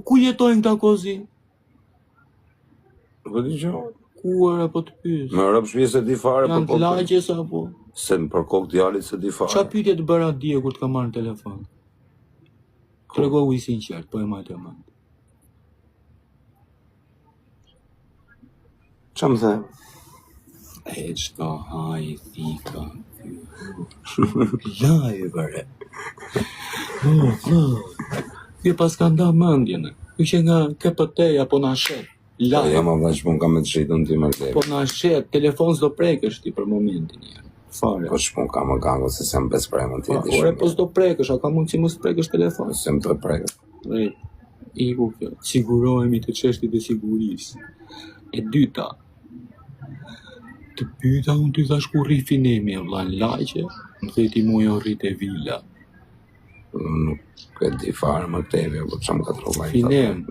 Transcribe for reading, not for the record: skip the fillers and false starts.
Ku jetojnë këta kozi? Po di që Kuar apo të pyes? me rëp shpje se di fare Janë të lagjes apo? se në për kokë djalit se di fare. Qa pyetje të bëra dje kur të ka marrë në telefon? Tregohu i sinqert, po e majtë e mandë. Qa më the? E qka haj thika. Laj vëre. Kjo pas ka nda mëndjene. Kjo që nga KPT apo na shet. Po jam a vaq, po kam e të shqitën ti mërte. Po na shet, telefon s'do prekësh ti për momentin një. Fare. Po shpun kam e gango se sem bes premën ti. Ore, po s'do prekësh, a ka mund që mos prekësh telefon? Sem të prekët. Iku kjo, sigurohemi të çështjet e sigurisë. E dyta, të pyeta unë ty thash ku rri Finemi, vlla në lagje, më theti mua jo rrit e vila. Nuk e di fare më teve, po çam ka trova. Finem,